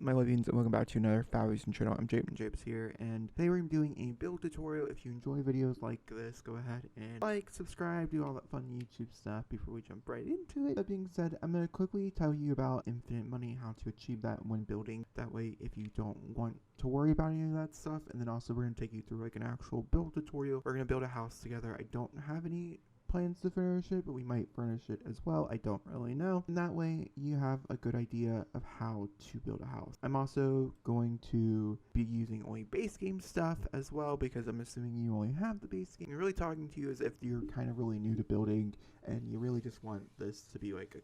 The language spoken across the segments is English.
my Libyans, and welcome back to another Foundation channel. I'm CONVO, and today we're doing a build tutorial. If you enjoy videos like this, go ahead and like, subscribe, do all that fun YouTube stuff before we jump right into it. That being said, I'm going to quickly tell you about infinite money, how to achieve that when building. That way, if you don't want to worry about any of that stuff, and then also we're going to take you through like an actual build tutorial. We're going to build a house together. I don't have any plans to furnish it, but we might furnish it as well. I don't really know. And that way you have a good idea of how to build a house. I'm also going to be using only base game stuff as well, because I'm assuming you only have the base game. I'm really talking to you as if you're kind of really new to building and you really just want this to be like a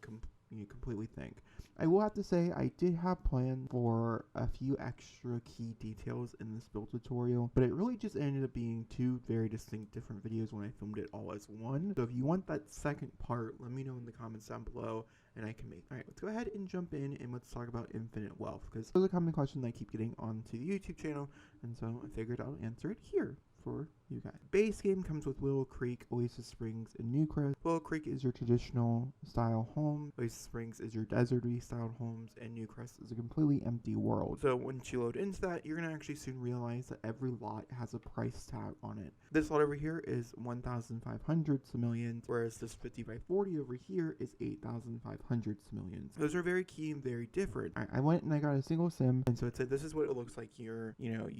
you completely think. I will have to say I did have planned for a few extra key details in this build tutorial, but it really just ended up being two very distinct different videos when I filmed it all as one. So if you want that second part, let me know in the comments down below and I can make. Alright, let's go ahead and jump in and let's talk about infinite wealth, because there's a common question that I keep getting onto the YouTube channel, and so I figured I'll answer it here for you guys. Base game comes with Willow Creek, Oasis Springs, and Newcrest. Willow Creek is your traditional style home, Oasis Springs is your deserty style homes, and Newcrest is a completely empty world. So once you load into that, you're gonna actually soon realize that every lot has a price tag on it. This lot over here is 1,500 simoleons, whereas this 50 by 40 over here is 8,500 simoleons. Those are very key and very different. I went and I got a single sim, and so it said this is what it looks like. You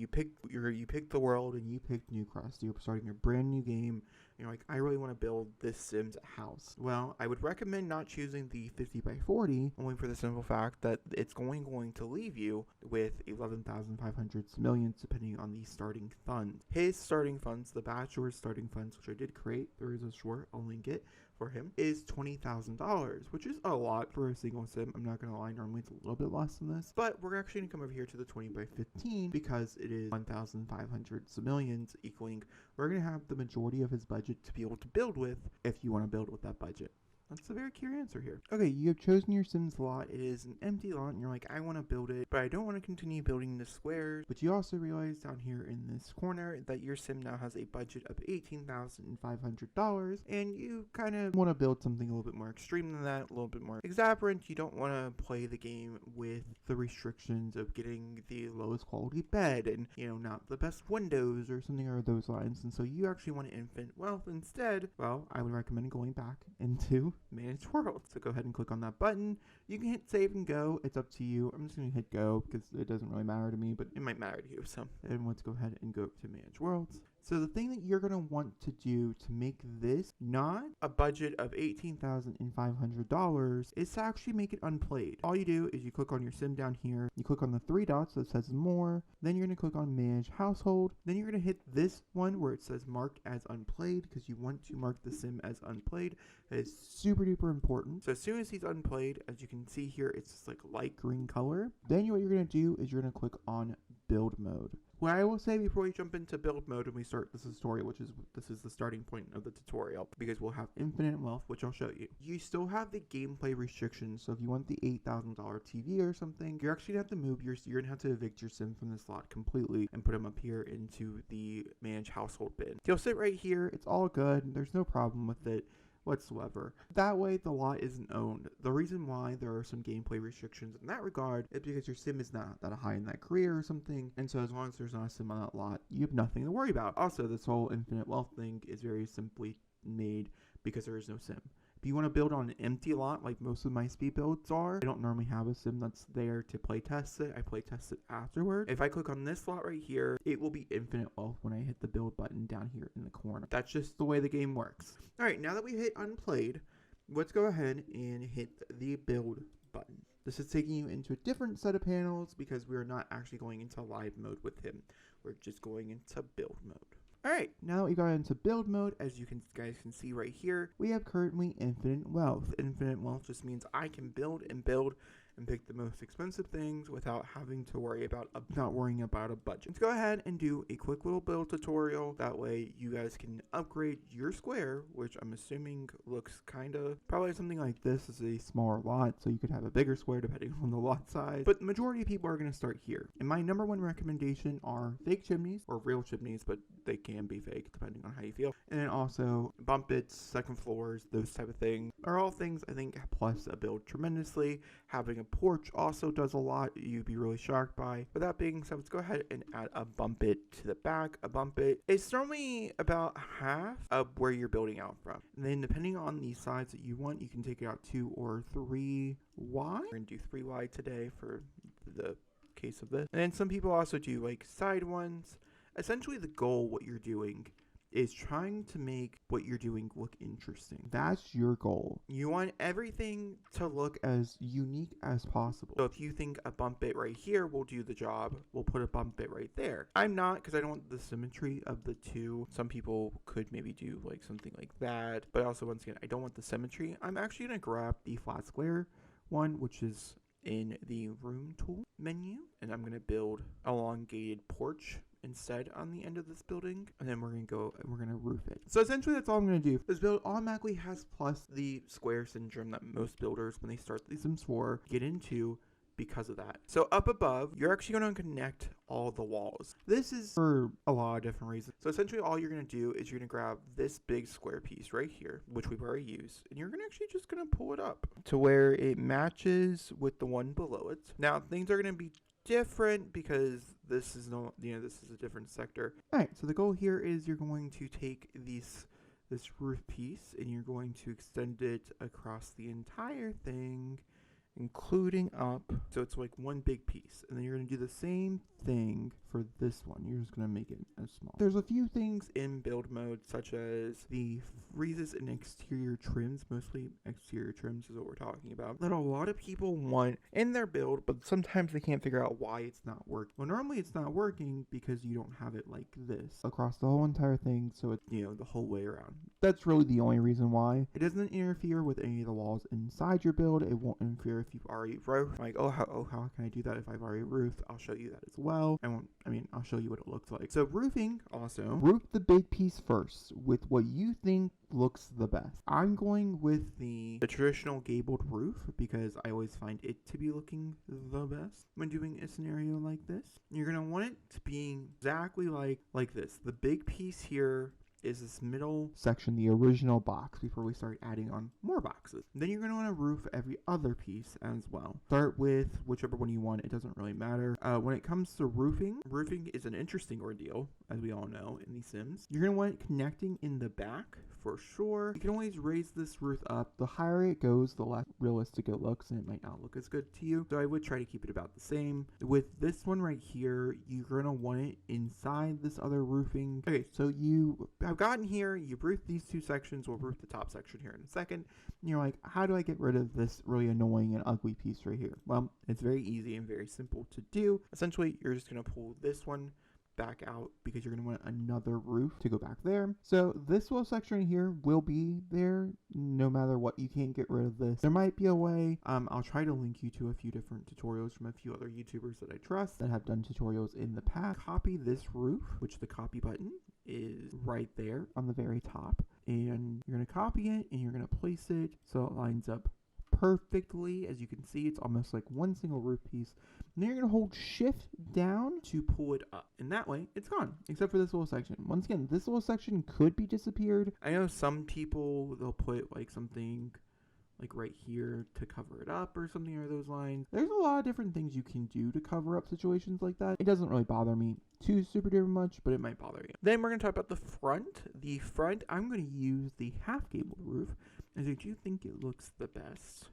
pick the world and you pick Newcrest. You're starting a brand new game. You're like, I really want to build this Sims house. Well, I would recommend not choosing the 50 by 40, only for the simple fact that it's going to leave you with 11,500 simoleons, depending on the starting funds. His starting funds, the bachelor's starting funds, which I did create, there is a short, I'll link it for him, is $20,000, which is a lot for a single sim. I'm not gonna lie, normally it's a little bit less than this, but we're actually gonna come over here to the 20 by 15 because it is 1,500 simoleons, equaling we're gonna have the majority of his budget to be able to build with if you want to build with that budget. That's a very clear answer here. Okay, you have chosen your Sims lot. It is an empty lot, and you're like, I want to build it, but I don't want to continue building the squares. But you also realize down here in this corner that your Sim now has a budget of $18,500, and you kind of want to build something a little bit more extreme than that, a little bit more exuberant. You don't want to play the game with the restrictions of getting the lowest quality bed and, not the best windows or something along those lines. And so you actually want infinite wealth instead. Well, I would recommend going back into manage world. So go ahead and click on that button. You can hit save and go. It's up to you. I'm just going to hit go because it doesn't really matter to me, but it might matter to you. So, and let's go ahead and go to manage worlds. So the thing that you're going to want to do to make this not a budget of $18,500 is to actually make it unplayed. All you do is you click on your sim down here. You click on the three dots that says more. Then you're going to click on manage household. Then you're going to hit this one where it says mark as unplayed, because you want to mark the sim as unplayed. That is super duper important. So as soon as he's unplayed, as you can see here, it's just like light green color. Then what you're going to do is you're going to click on build mode. What I will say before we jump into build mode and we start this tutorial, this is the starting point of the tutorial, because we'll have infinite wealth, which I'll show you. You still have the gameplay restrictions, so if you want the $8,000 TV or something, you're actually going to have to move you're going to have to evict your sim from this lot completely and put him up here into the manage household bin. He'll sit right here. It's all good. There's no problem with it whatsoever. That way the lot isn't owned. The reason why there are some gameplay restrictions in that regard is because your sim is not that high in that career or something, and so as long as there's not a sim on that lot, you have nothing to worry about. Also, this whole infinite wealth thing is very simply made because there is no sim. If you want to build on an empty lot like most of my speed builds are, I don't normally have a sim that's there to play test it. I play test it afterward. If I click on this slot right here, it will be infinite wealth when I hit the build button down here in the corner. That's just the way the game works. All right, now that we've hit unplayed, let's go ahead and hit the build button. This is taking you into a different set of panels because we are not actually going into live mode with him. We're just going into build mode. Alright, now that we got into build mode, as you guys can see right here, we have currently infinite wealth. Infinite wealth just means I can build and pick the most expensive things without having to worry about a budget. Let's go ahead and do a quick little build tutorial. That way you guys can upgrade your square, which I'm assuming looks probably something like this. Is a smaller lot, so you could have a bigger square depending on the lot size. But the majority of people are going to start here. And my number one recommendation are fake chimneys, or real chimneys, but they can be fake depending on how you feel. And then also bump pits, second floors, those type of things are all things I think plus a build tremendously. Having a porch also does a lot you'd be really shocked by. With that being said, let's go ahead and add a bump it to the back. A bump it is normally about half of where you're building out from. And then depending on the size that you want, you can take it out 2 or 3 wide. We're going to do 3 wide today for the case of this. And then some people also do like side ones. Essentially the goal, what you're doing, is trying to make what you're doing look interesting. That's your goal. You want everything to look as unique as possible. So if you think a bump bit right here will do the job, we'll put a bump bit right there. I'm not, because I don't want the symmetry of the two. Some people could maybe do like something like that, but also once again, I don't want the symmetry. I'm actually going to grab the flat square one, which is in the room tool menu, and I'm going to build elongated porch instead on the end of this building, and then we're going to go and we're going to roof it. So essentially that's all I'm going to do. This build automatically has plus the square syndrome that most builders, when they start the Sims 4, get into because of that. So up above, you're actually going to connect all the walls. This is for a lot of different reasons. So essentially all you're going to do is you're going to grab this big square piece right here, which we've already used, and you're going to actually just going to pull it up to where it matches with the one below it. Now things are going to be different because this is this is a different sector. All right, so the goal here is you're going to take this roof piece and you're going to extend it across the entire thing, including up, so it's like one big piece. And then you're going to do the same thing for this one. You're just going to make it as small. There's a few things in build mode, such as the freezes and exterior trims, mostly exterior trims is what we're talking about, that a lot of people want in their build, but sometimes they can't figure out why it's not working. Well, normally it's not working because you don't have it like this across the whole entire thing, so it's, the whole way around. That's really the only reason why. It doesn't interfere with any of the walls inside your build. It won't interfere if you've already roofed. Like, how can I do that if I've already roofed? I'll show you that as well. I'll show you what it looks like. So roofing also, roof the big piece first with what you think looks the best. I'm going with the traditional gabled roof because I always find it to be looking the best when doing a scenario like this. You're going to want it to be exactly like this. The big piece here is this middle section, the original box, before we start adding on more boxes. Then you're going to want to roof every other piece as well. Start with whichever one you want. It doesn't really matter. When it comes to roofing is an interesting ordeal, as we all know in The Sims. You're going to want it connecting in the back for sure. You can always raise this roof up. The higher it goes, the less realistic it looks, and it might not look as good to you. So I would try to keep it about the same. With this one right here, you're going to want it inside this other roofing. Okay, so you have gotten here, you've roofed these two sections. We'll roof the top section here in a second. And you're like, how do I get rid of this really annoying and ugly piece right here? Well, it's very easy and very simple to do. Essentially, you're just going to pull this one back out because you're going to want another roof to go back there. So this little section here will be there no matter what. You can't get rid of this. There might be a way. I'll try to link you to a few different tutorials from a few other YouTubers that I trust that have done tutorials in the past. Copy this roof, which the copy button is right there on the very top, and you're going to copy it and you're going to place it so it lines up perfectly. As you can see, it's almost like one single roof piece. And then you're going to hold shift down to pull it up, and that way it's gone, except for this little section. Once again, this little section could be disappeared. I know some people, they'll put like something like right here to cover it up or something along those lines. There's a lot of different things you can do to cover up situations like that. It doesn't really bother me too super duper much, but it might bother you. Then we're going to talk about the front. The front, I'm going to use the half gabled roof, as I do think it looks the best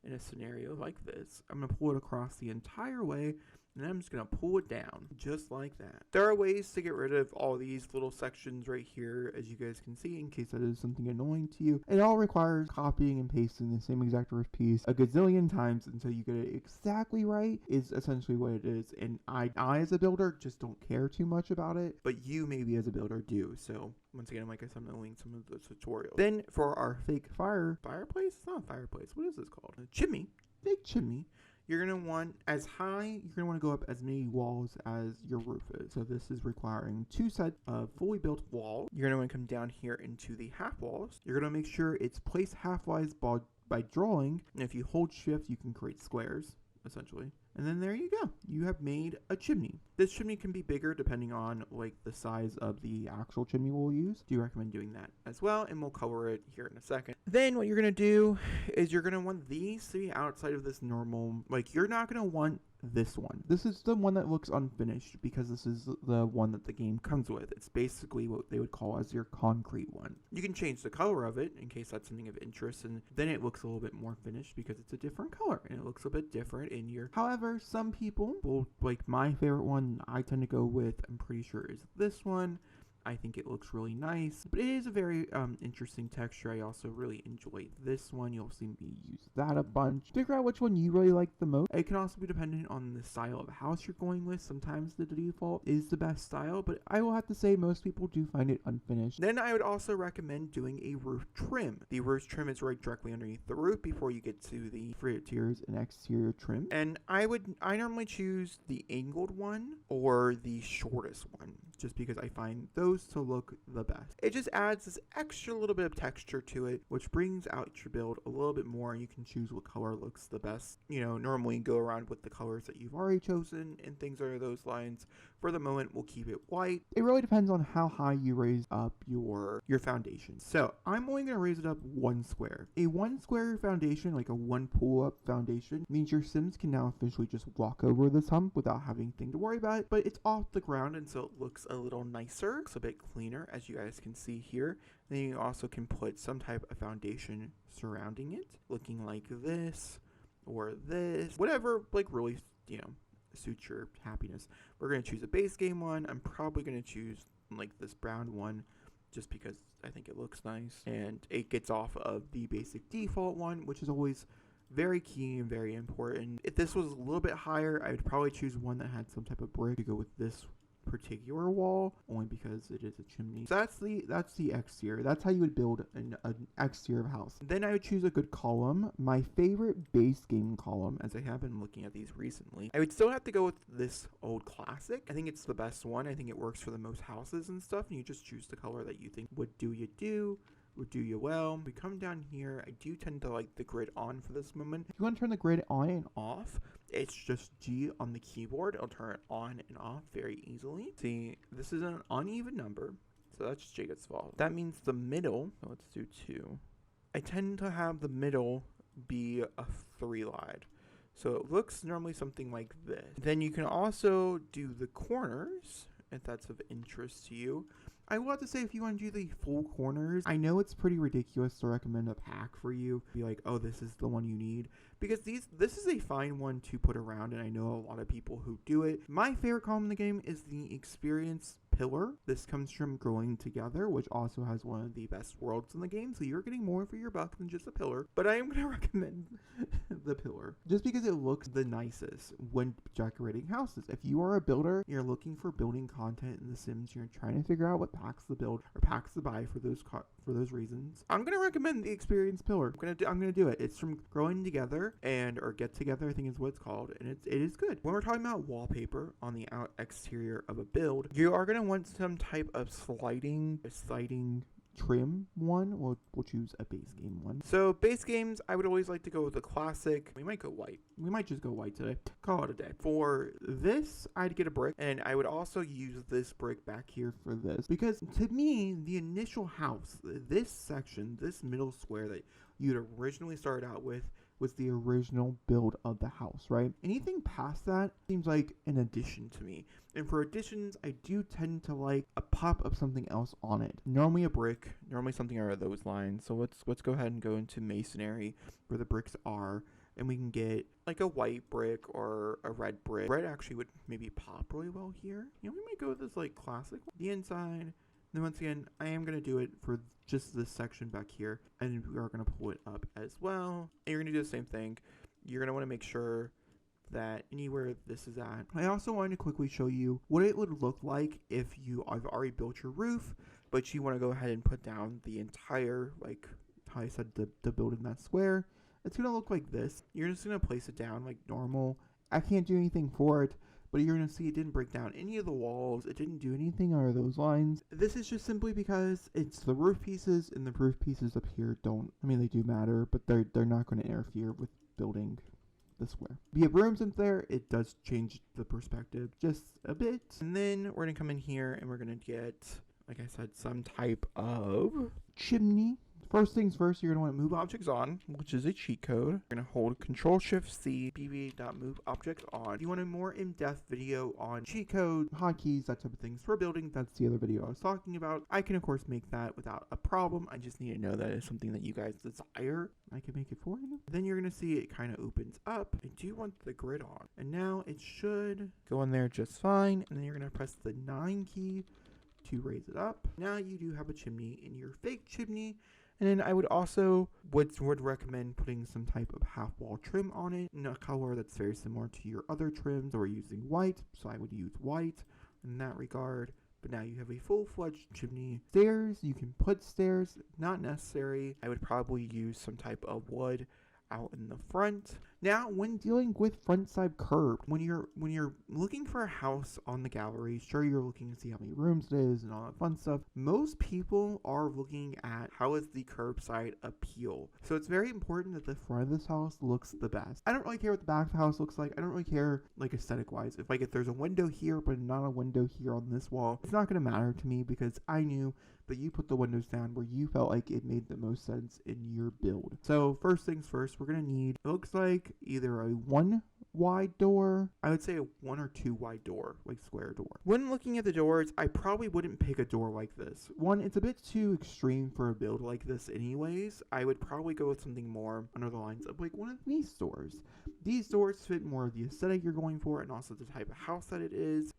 in a scenario like this. I'm going to pull it across the entire way, and I'm just going to pull it down just like that. There are ways to get rid of all these little sections right here, as you guys can see, in case that is something annoying to you. It all requires copying and pasting the same exact roof piece a gazillion times until you get it exactly right, is essentially what it is. And I as a builder just don't care too much about it, but you maybe as a builder do. So once again, like I said, I'm going to link some of the tutorials. Then for our fake fireplace, it's not a fireplace. What is this called? A chimney. Fake chimney. You're going to want as high, you're going to want to go up as many walls as your roof is. So this is requiring 2 sets of fully built walls. You're going to want to come down here into the half walls. You're going to make sure it's placed half-wise by drawing. And if you hold shift, you can create squares, essentially. And then there you go. You have made a chimney. This chimney can be bigger depending on like the size of the actual chimney we'll use. Do recommend doing that as well, and we'll color it here in a second. Then what you're gonna do is you're gonna want these to be outside of this normal, like you're not gonna want this one. This is the one that looks unfinished because this is the one that the game comes with. It's basically what they would call as your concrete one. You can change the color of it in case that's something of interest, and then it looks a little bit more finished because it's a different color and it looks a bit different in your. However, some people will like my favorite one I tend to go with, I'm pretty sure is this one. I think it looks really nice, but it is a very interesting texture. I also really enjoy this one. You'll see me use that a bunch. Figure out which one you really like the most. It can also be dependent on the style of house you're going with. Sometimes the default is the best style, but I will have to say most people do find it unfinished. Then I would also recommend doing a roof trim. The roof trim is right directly underneath the roof before you get to the interiors and exterior trim. And I normally choose the angled one or the shortest one, just because I find those to look the best. It just adds this extra little bit of texture to it, which brings out your build a little bit more, and you can choose what color looks the best. You know, normally go around with the colors that you've already chosen and things are those lines. For the moment, we'll keep it white. It really depends on how high you raise up your foundation. So I'm only going to raise it up 1 square. A 1 square foundation, like a 1 pull-up foundation, means your Sims can now officially just walk over this hump without having anything to worry about. But it's off the ground, and so it looks a little nicer. It's a bit cleaner, as you guys can see here. Then you also can put some type of foundation surrounding it, looking like this or this, whatever, like really, you know, suits your happiness. We're going to choose a base game one. I'm probably going to choose like this brown one just because I think it looks nice, and it gets off of the basic default one, which is always very key and very important. If this was a little bit higher, I would probably choose one that had some type of brick to go with this particular wall, only because it is a chimney. So that's the exterior. That's how you would build an exterior house. Then I would choose a good column. My favorite base game column, as I have been looking at these recently, I would still have to go with this old classic. I think it's the best one. I think it works for the most houses and stuff, and you just choose the color that you think would do you well. We come down here. I do tend to like the grid on for this moment. If you want to turn the grid on and off, it's just G on the keyboard. It'll turn it on and off very easily. See, this is an uneven number, so that's Jacob's fault. That means the middle, let's do 2. I tend to have the middle be a 3-lide. So it looks normally something like this. Then you can also do the corners, if that's of interest to you. I will have to say, if you want to do the full corners, I know it's pretty ridiculous to recommend a pack for you. Be like, oh, this is the one you need. Because this is a fine one to put around, and I know a lot of people who do it. My favorite column in the game is the experience pillar. This comes from Growing Together, which also has one of the best worlds in the game, so you're getting more for your buck than just a pillar. But I am going to recommend the pillar, just because it looks the nicest when decorating houses. If you are a builder, you're looking for building content in The Sims, you're trying to figure out what packs to build or packs to buy for those reasons, I'm going to recommend the experience pillar. I'm going to do it. It's from Growing Together, or Get Together, I think is what it's called, and it is good. When we're talking about wallpaper on the exterior of a build, you are going to want some type of sliding trim one. We'll choose a base game one. So base games, I would always like to go with the classic. We might go white. We might just go white today. Call it a day. For this, I'd get a brick, and I would also use this brick back here for this, because to me, the initial house, this section, this middle square that you'd originally started out with, was the original build of the house, right? Anything past that seems like an addition to me. And for additions, I do tend to like a pop of something else on it. Normally a brick, normally something out of those lines. So let's go ahead and go into masonry where the bricks are, and we can get like a white brick or a red brick. Red actually would maybe pop really well here. You know, we might go with this like classic one. The inside. Then once again, I am going to do it for just this section back here, and we are going to pull it up as well. And you're going to do the same thing. You're going to want to make sure that anywhere this is at. I also wanted to quickly show you what it would look like if you have already built your roof, but you want to go ahead and put down the entire, like how I said, the build in that square. It's going to look like this. You're just going to place it down like normal. I can't do anything for it, but you're going to see it didn't break down any of the walls. It didn't do anything out of those lines. This is just simply because it's the roof pieces, and the roof pieces up here they do matter, but they're not going to interfere with building the square. If you have rooms in there, it does change the perspective just a bit. And then we're gonna come in here and we're gonna get, like I said, some type of chimney. First things first, you're going to want to move objects on, which is a cheat code. You're going to hold Control-Shift-C, BB.move objects on. If you want a more in-depth video on cheat code, hotkeys, that type of things for building, that's the other video I was talking about. I can, of course, make that without a problem. I just need to know that it's something that you guys desire. I can make it for you. Then you're going to see it kind of opens up. I do want the grid on. And now it should go in there just fine. And then you're going to press the 9 key to raise it up. Now you do have a chimney in your fake chimney. And then I would also would recommend putting some type of half wall trim on it in a color that's very similar to your other trims. So we're using white, so I would use white in that regard. But now you have a full-fledged chimney. Stairs, you can put stairs, not necessary. I would probably use some type of wood out in the front. Now, when dealing with front side curb, when you're looking for a house on the gallery, sure, you're looking to see how many rooms it is and all that fun stuff. Most people are looking at how is the curbside appeal. So it's very important that the front of this house looks the best. I don't really care what the back of the house looks like. I don't really care like aesthetic wise. If there's a window here but not a window here on this wall, it's not going to matter to me because I knew that you put the windows down where you felt like it made the most sense in your build. So first things first, we're going to need, it looks like either a 1 wide door, I would say a 1 or 2 wide door, like square door. When looking at the doors, I probably wouldn't pick a door like this. One, it's a bit too extreme for a build like this anyways. I would probably go with something more under the lines of like one of these doors. These doors fit more of the aesthetic you're going for and also the type of house that it is.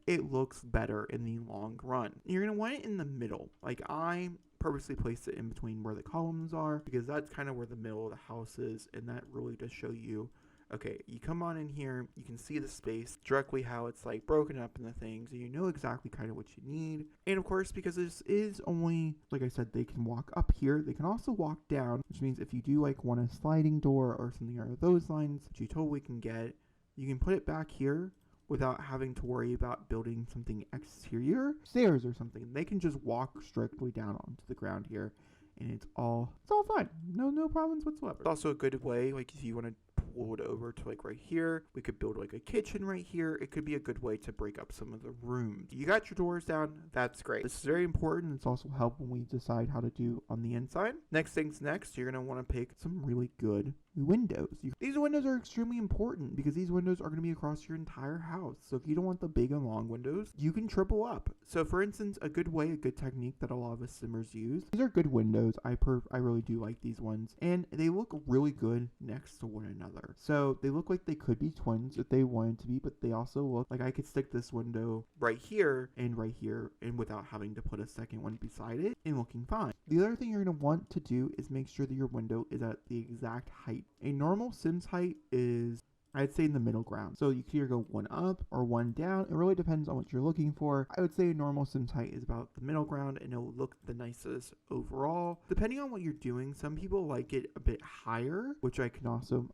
It looks better in the long run. You're going to want it in the middle. Like I purposely placed it in between where the columns are because that's kind of where the middle of the house is, and that really does show you, okay, you come on in here, you can see the space directly how it's like broken up in the things, and you know exactly kind of what you need. And of course, because this is only, like I said, they can walk up here, they can also walk down, which means if you do like want a sliding door or something along those lines, which you totally can get, you can put it back here without having to worry about building something exterior, stairs or something. They can just walk strictly down onto the ground here, and it's all fine. No problems whatsoever. It's also a good way, like if you want to pull it over to like right here, we could build like a kitchen right here. It could be a good way to break up some of the rooms. You got your doors down, that's great. This is very important. It's also helpful when we decide how to do on the inside. Next things next, you're going to want to pick some really good windows. These windows are extremely important because these windows are going to be across your entire house. So if you don't want the big and long windows, you can triple up. So for instance, a good technique that a lot of us simmers use, these are good windows. I really do like these ones, and they look really good next to one another. So they look like they could be twins if they wanted to be, but they also look like I could stick this window right here and without having to put a second one beside it and looking fine. The other thing you're going to want to do is make sure that your window is at the exact height. A normal Sims height is, I'd say, in the middle ground. So you can either go one up or one down. It really depends on what you're looking for. I would say a normal Sims height is about the middle ground, and it'll look the nicest overall. Depending on what you're doing, some people like it a bit higher, which I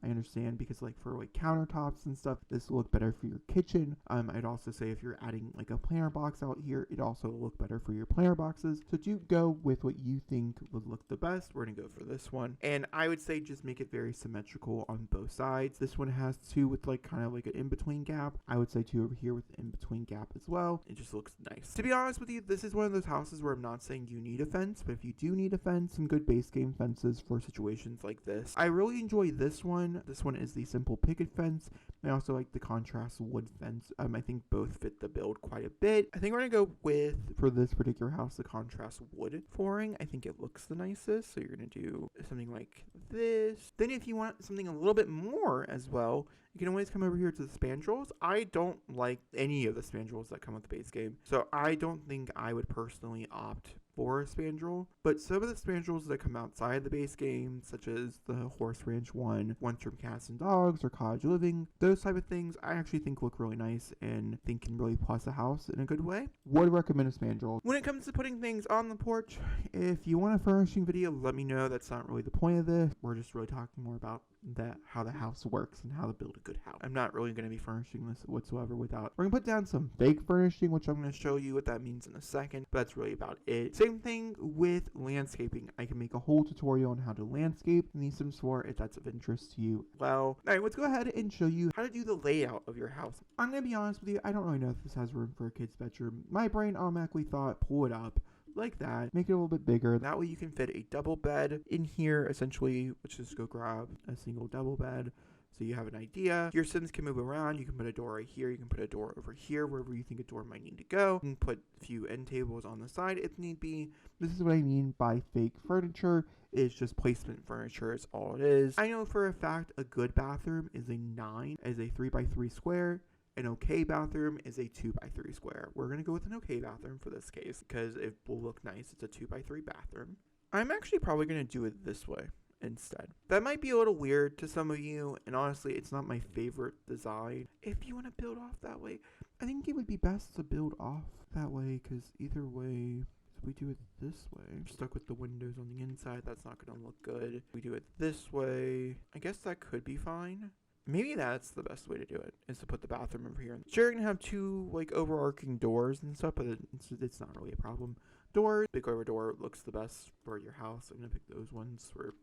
understand because like for like countertops and stuff, this will look better for your kitchen. I'd also say if you're adding like a planter box out here, it also will look better for your planter boxes. So do go with what you think would look the best. We're gonna go for this one, and I would say just make it very symmetrical on both sides. This one has 2 with like kind of like an in-between gap. I would say 2 over here with an in-between gap as well. It just looks nice. To be honest with you, this is one of those houses where I'm not saying you need a fence, but if you do need a fence, some good base game fences for situations like this. I really enjoy this one. This one is the simple picket fence. I also like the contrast wood fence. I think both fit the build quite a bit. I think we're gonna go with, for this particular house, the contrast wood flooring. I think it looks the nicest. So you're gonna do something like this. Then if you want something a little bit more as well, you can always come over here to the spandrels. I don't like any of the spandrels that come with the base game, so I don't think I would personally opt for a spandrel, but some of the spandrels that come outside the base game, such as the Horse Ranch one from Cats and Dogs, or Cottage Living, those type of things, I actually think look really nice and think can really plus a house in a good way. Would recommend a spandrel. When it comes to putting things on the porch, if you want a furnishing video, let me know. That's not really the point of this. We're just really talking more about how the house works and how to build a good house. I'm not really going to be furnishing this whatsoever without. We're going to put down some fake furnishing, which I'm going to show you what that means in a second, but that's really about it. Same thing with landscaping. I can make a whole tutorial on how to landscape in The Sims 4 if that's of interest to you. Well, alright, let's go ahead and show you how to do the layout of your house. I'm going to be honest with you, I don't really know if this has room for a kid's bedroom. My brain automatically thought, pull it up like that, make it a little bit bigger. That way you can fit a double bed in here, essentially. Let's just go grab a single double bed so you have an idea. Your Sims can move around. You can put a door right here. You can put a door over here, wherever you think a door might need to go. You can put a few end tables on the side if need be. This is what I mean by fake furniture. It's just placement furniture is all it is. I know for a fact a good bathroom is a 9, as a 3x3 square. An okay bathroom is a 2x3 square. We're going to go with an okay bathroom for this case because it will look nice. It's a 2x3 bathroom. I'm actually probably going to do it this way instead. That might be a little weird to some of you, and honestly, it's not my favorite design. If you want to build off that way, I think it would be best to build off that way because either way, if we do it this way, we're stuck with the windows on the inside. That's not going to look good. If we do it this way, I guess that could be fine. Maybe that's the best way to do it, is to put the bathroom over here. Sure, you're going to have two, like, overarching doors and stuff, but it's not really a problem. Doors, big over door looks the best for your house. I'm going to pick those ones for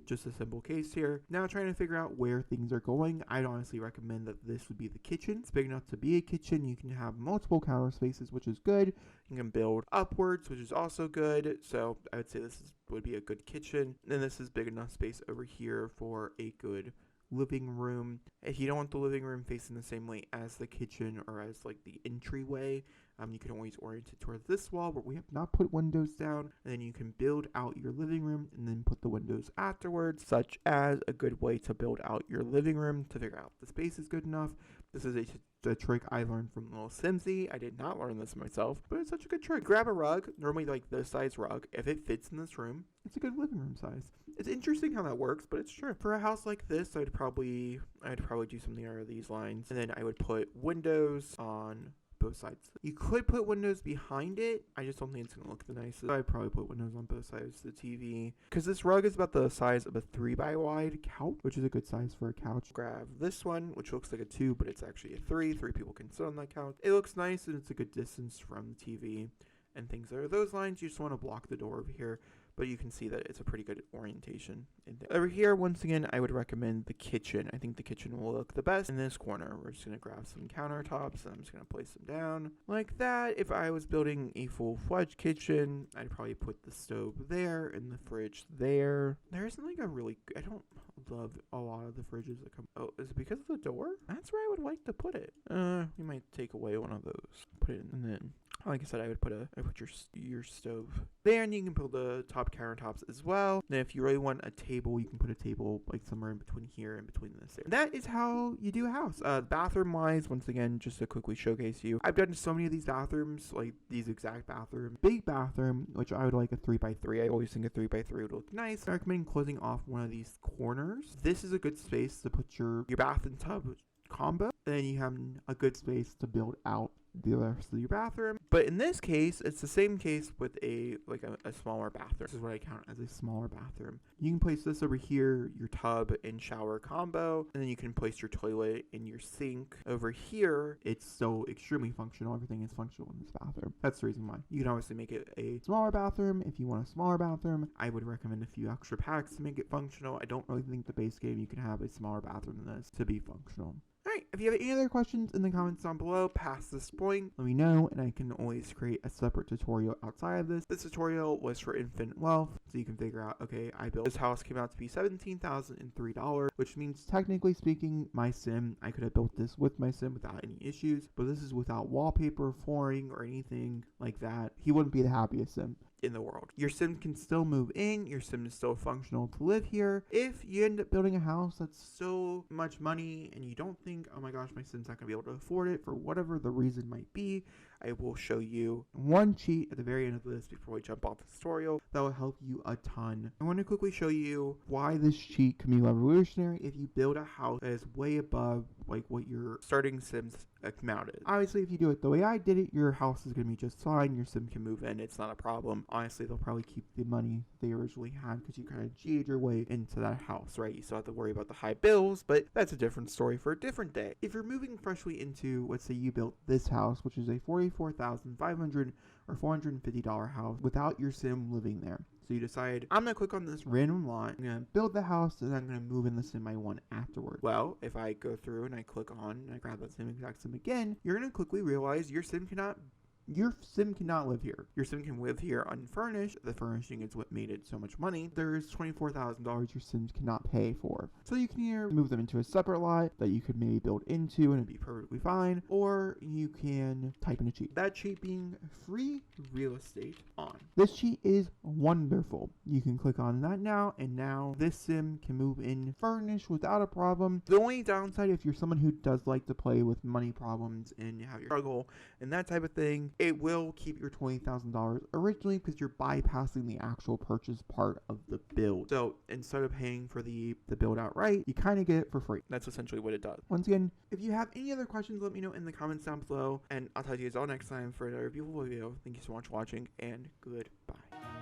just a simple case here. Now trying to figure out where things are going, I'd honestly recommend that this would be the kitchen. It's big enough to be a kitchen. You can have multiple counter spaces, which is good. You can build upwards, which is also good. So I would say would be a good kitchen. And this is big enough space over here for a good living room. If you don't want the living room facing the same way as the kitchen or as like the entryway, you can always orient it towards this wall, but we have not put windows down, and then you can build out your living room and then put the windows afterwards, such as a good way to build out your living room to figure out if the space is good enough. This is a trick I learned from Little Simsy. I did not learn this myself, but it's such a good trick. Grab a rug, normally like this size rug. If it fits in this room, it's a good living room size. It's interesting how that works, but it's true. For a house like this, I'd probably do something along these lines, and then I would put windows on both sides. You could put windows behind it. I just don't think it's going to look the nicest. I'd probably put windows on both sides of the TV because this rug is about the size of a 3x wide couch, which is a good size for a couch. Grab this one, which looks like a 2, but it's actually a 3. 3 people can sit on that couch. It looks nice and it's a good distance from the TV and things that are those lines. You just want to block the door over here, but you can see that it's a pretty good orientation. Over here, once again, I would recommend the kitchen. I think the kitchen will look the best in this corner. We're just going to grab some countertops, and I'm just going to place them down like that. If I was building a full-fledged kitchen, I'd probably put the stove there and the fridge there. There isn't like a really, I don't love a lot of the fridges that come. Oh, is it because of the door? That's where I would like to put it. We might take away one of those, put it in, and then, like I said, I put your stove there, and you can put the top countertops as well. Then if you really want a table, you can put a table like somewhere in between here and between this area. That is how you do a house. Bathroom wise, once again, just to quickly showcase you, I've done so many of these bathrooms, like these exact bathrooms. Big bathroom, which I would like a 3x3. I always think a 3x3 would look nice. I recommend closing off one of these corners. This is a good space to put your bath and tub combo. And then you have a good space to build out the rest of your bathroom. But in this case, it's the same case with a smaller bathroom. This is what I count as a smaller bathroom. You can place this over here, your tub and shower combo, and then you can place your toilet and your sink over here. It's so extremely functional. Everything is functional in this bathroom. That's the reason why. You can obviously make it a smaller bathroom if you want a smaller bathroom. I would recommend a few extra packs to make it functional. I don't really think the base game you can have a smaller bathroom than this to be functional. Alright, if you have any other questions in the comments down below past this point, let me know, and I can always create a separate tutorial outside of this. This tutorial was for infinite wealth, so you can figure out, okay, I built this house, came out to be $17,003, which means technically speaking, my sim, I could have built this with my sim without any issues, but this is without wallpaper, flooring, or anything like that. He wouldn't be the happiest sim in the world. Your sim can still move in. Your sim is still functional to live here. If you end up building a house that's so much money and you don't think, oh my gosh, my sim's not gonna be able to afford it for whatever the reason might be, I will show you one cheat at the very end of this before we jump off the tutorial that will help you a ton. I want to quickly show you why this cheat can be revolutionary if you build a house that is way above like what your starting sim's amount is. Obviously, if you do it the way I did it, your house is going to be just fine. Your sim can move in. It's not a problem. Honestly, they'll probably keep the money they originally had because you kind of G'd your way into that house, right? You still have to worry about the high bills, but that's a different story for a different day. If you're moving freshly into, let's say you built this house, which is a $44,500 or $450 house without your sim living there. So you decide, I'm going to click on this random lot, I'm going to build the house, and I'm going to move in the sim I want afterward. Well, if I go through and I click on and I grab that same exact sim again, you're going to quickly realize your sim cannot live here. Your sim can live here unfurnished. The furnishing is what made it so much money. There's $24,000 your sims cannot pay for. So you can either move them into a separate lot that you could maybe build into and it'd be perfectly fine, or you can type in a cheat. That cheat being free real estate on. This cheat is wonderful. You can click on that now, and now this sim can move in furnished without a problem. The only downside, if you're someone who does like to play with money problems and you have your struggle and that type of thing, it will keep your $20,000 originally because you're bypassing the actual purchase part of the build. So instead of paying for the build outright, you kind of get it for free. That's essentially what it does. Once again, if you have any other questions, let me know in the comments down below, and I'll talk to you guys all next time for another beautiful video. Thank you so much for watching, and goodbye.